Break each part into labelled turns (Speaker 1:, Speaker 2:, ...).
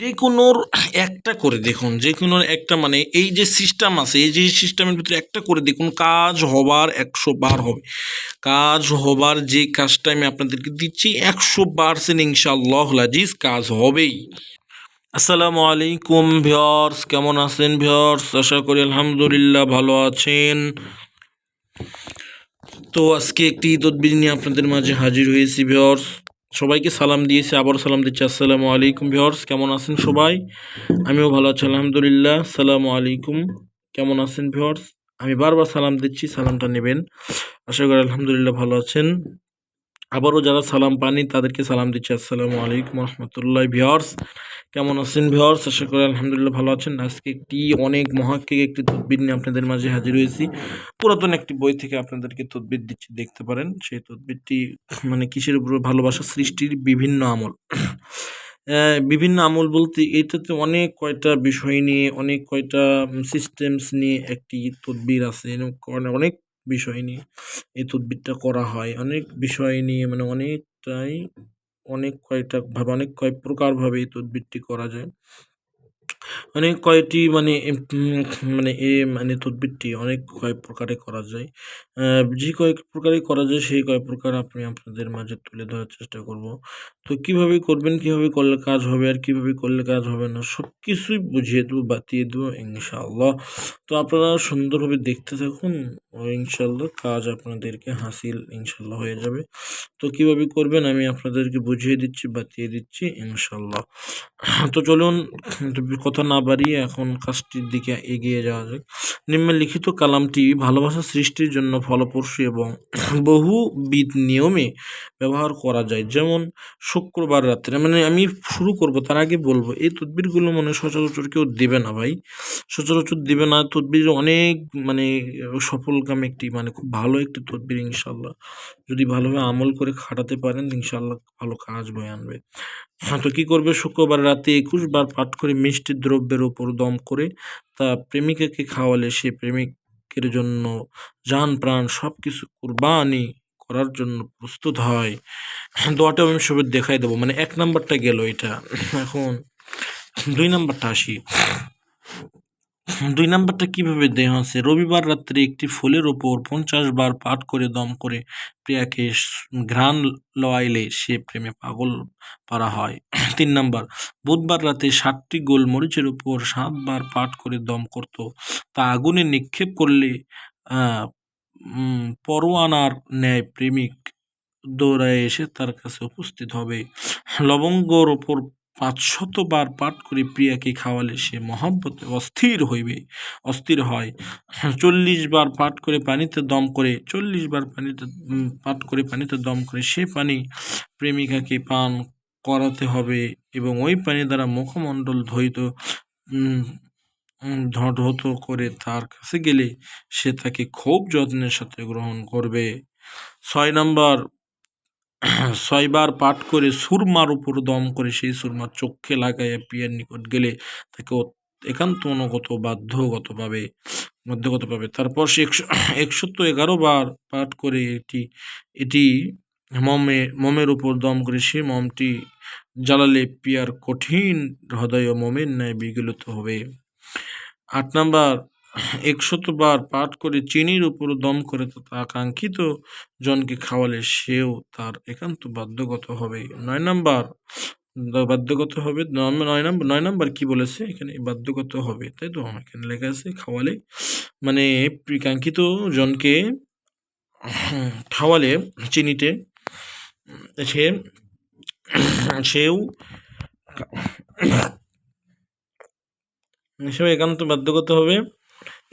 Speaker 1: যেকোনোর একটা করে দেখুন, যেকোনোর একটা মানে এই যে সিস্টেম আছে, এই যে সিস্টেমের ভিতরে একটা করে দেখুন, কাজ হবার ১০০ বার হবে। কাজ হবার যে কাজটা আমি আপনাদেরকে দিচ্ছি ১০০% ইনশাআল্লাহুল আজিজ কাজ হবেই। আসসালামু আলাইকুম ভিউয়ার্স, কেমন আছেন ভিউয়ার্স? আশা করি আলহামদুলিল্লাহ ভালো আছেন। তো আজকে একটি তদবির নিয়ে আপনাদের মাঝে হাজির হয়েছি ভিউয়ার্স। সবাইকে সালাম দিয়েছি, আবারও সালাম দিচ্ছি। আসসালামু আলাইকুম ভিউয়ার্স, কেমন আছেন সবাই? আমিও ভালো আছি আলহামদুলিল্লাহ। আসসালামু আলাইকুম, কেমন আছেন ভিউয়ার্স? আমি বারবার সালাম দিচ্ছি, সালামটা নেবেন। আশা করি আলহামদুলিল্লাহ ভালো আছেন। আবারও যারা সালাম পাননি তাদেরকে সালাম দিচ্ছি। আসসালামু আলাইকুম রহমতুল্লাহ। ভিউয়ার্স কেমন আছেন ভিউয়ার্স? আশা করি আলহামদুলিল্লাহ ভালো আছেন। আজকে অনেক মহাক্কিক একটি তদবির নিয়ে আপনাদের মাঝে হাজির হয়েছি। পুরাতন একটি বই থেকে আপনাদেরকে তদবির দিচ্ছি, দেখতে পারেন। সেই তদবিরটি মানে কিসের উপর? ভালোবাসা সৃষ্টির বিভিন্ন আমল। বিভিন্ন আমল বলতে এটাতে অনেক কয়টা বিষয় নিয়ে, অনেক কয়টা সিস্টেমস নিয়ে একটি তদবির আছে। অনেক বিষয় নিয়ে এই তদবিরটা করা হয়। অনেক বিষয় নিয়ে মানে অনেকটাই, অনেক কয়টা ভাবে, অনেক কয় প্রকারভাবে এই তদবিরটি করা যায়। অনেক কয়টি মানে মানে মানে তদবিরটি অনেক কয়েক প্রকারে করা যায়। যে কয়েক প্রকারে করা যায় সেই কয়েক প্রকার আমি আপনাদের মাঝে তুলে ধরার চেষ্টা করব। তো কিভাবে করবেন, কিভাবে করলে কাজ হবে আর কিভাবে করলে কাজ হবে না, সবকিছুই বুঝিয়ে দেবো, বাতিয়ে দেবো ইনশাআল্লাহ। তো আপনারা সুন্দরভাবে দেখতে থাকুন, ইনশাআল্লাহ কাজ আপনাদেরকে হাসিল ইনশাআল্লাহ হয়ে যাবে। তো কিভাবে করবেন আমি আপনাদেরকে বুঝিয়ে দিচ্ছি, বাতিয়ে দিচ্ছি ইনশাআল্লাহ। তো চলুন কথা না বাড়িয়ে এখন কাজটির দিকে এগিয়ে যাওয়া যাক। নিম্নলিখিত কালামটি ভালোবাসা সৃষ্টির জন্য ফলপ্রসূ এবং বহুবিধ নিয়মে ব্যবহার করা যায়। যেমন শুক্রবার রাত্রে, মানে আমি শুরু করব তার আগে বলবো এই তদবিরগুলো মনে হয় সচরাচর কেউ দেবে না ভাই, সচরাচর দেবে না। তদবির অনেক মানে সফলকাম একটি মানে খুব ভালো একটি তদবির ইনশাআল্লাহ। যদি ভালোভাবে আমল করে খাটাতে পারেন ইনশাআল্লাহ ভালো কাজ বয়ে আনবে। হ্যাঁ, তো কি করবে? শুক্রবার রাতে ২১ বার পাঠ করে মিষ্টি দ্রব্যের উপর দম করে তা প্রেমিকাকে খাওয়ালে সে প্রেমিকের জন্য জান প্রাণ সবকিছু কুরবানি করার জন্য প্রস্তুত হয়। দোয়াটাও আমি সবাই দেখাই দেবো। মানে ১ নাম্বারটা গেল এটা। এখন ২ নাম্বারটা আসি। ২ নাম্বারটা কিভাবে দেওয়া আছে? রবিবার রাত্রে একটি ফুলের ওপর ৫০ বার পাঠ করে দম করে প্রিয়াকে ঘ্রাণ লওয়াইলে সে প্রেমে পাগল পারা হয়। ৩ নাম্বার, বুধবার রাতে ৭টি গোলমরিচের উপর ৭ বার পাঠ করে দম করত, তা আগুনে নিক্ষেপ করলে পরোয়ানার ন্যায় প্রেমিক দৌড়ায় এসে তার কাছে উপস্থিত হবে। লবঙ্গর ওপর ৫০০ বার পাঠ করে প্রিয়াকে খাওয়ালে সে মহব্বতে অস্থির হয়। ৪০ বার পাঠ করে পানিতে দম করে ৪০ বার পাঠ করে পানিতে দম করে সে পানি প্রেমিকাকে পান করাতে হবে এবং ওই পানি দ্বারা মুখমণ্ডল ধৌত করে তার কাছে গেলে সে তাকে খুব যত্নের সাথে গ্রহণ করবে। ৬ নাম্বার, ৬ বার পাঠ করে সুরমার উপর দম করে সেই সুরমা চক্ষে লাগাইয়া প্রিয়ার নিকট গেলে তাকে একান্ত অনুগত বাধ্যগত পাবে। তারপর সে ১১১ বার পাঠ করে এটি মোমের উপর দম করে সে মোমটি জ্বালালে প্রিয়ার কঠিন হৃদয় মোমের ন্যায় বিগলিত হবে। ৮ নাম্বার, ১০০ বার পাঠ করে চিনির উপর দম করে তা কাঙ্ক্ষিত জনকে খাওয়ালে সেও তার একান্ত বাধ্যগত হবে। ৯ নাম্বার, বাধ্যগত হবে। ৯ নাম্বার কি বলেছে এখানে? বাধ্যগত হবে, তাই তো? এখানে লেখা আছে খাওয়ালে, মানে কাঙ্ক্ষিত জনকে খাওয়ালে চিনিতে সেও একান্ত বাধ্যগত হবে।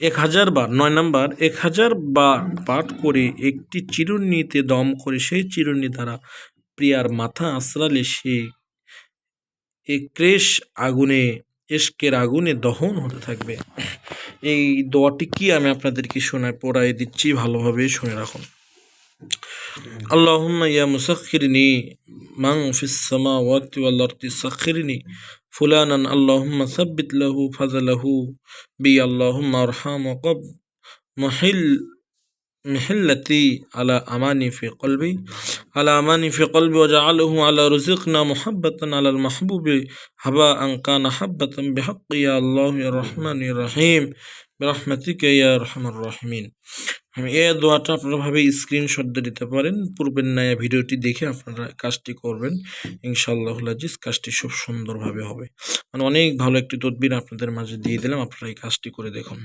Speaker 1: ১০০০ বার, ৯ নাম্বার, ১০০০ বার পাঠ করে একটি চিরুনিতে দম করে সেই চিরুনি দ্বারা প্রিয়ার মাথা আঁচড়ালে সে এশকের আগুনে দহন হতে থাকবে। এই দোয়াটি কি আমি আপনাদেরকে পড়াই দিচ্ছি, ভালোভাবে শুনে রাখুন। আল্লাহুম্মা ইয়া মুসাখখিরনি মান ফিস সামাওয়াতি ওয়াল আরদি সাখখিরনি ফুলানান আল্লাহুম্মা সাব্বিত লাহু ফাজালাহু বি আল্লাহুম্মা আরহাম ওয়াকাব মুহিল محلتي على أماني في قلبي على أماني في قلبي وجعله على رزقنا محبة على المحبوب هباء كان حبة بحق يا الله يا الرحمن الرحيم برحمتك يا أرحم الراحمين। আমি এই দোয়াটা আপনারা ভাবে স্ক্রিনশট দিয়ে দিতে পারেন। পূর্বের ন্যায় ভিডিওটি দেখে আপনারা কাজটি করবেন, ইনশাআল্লাহুল আজিজ কাজটি খুব সুন্দরভাবে হবে। মানে অনেক ভালো একটি তদবির আপনাদের মাঝে দিয়ে দিলাম, আপনারা এই কাজটি করে দেখুন।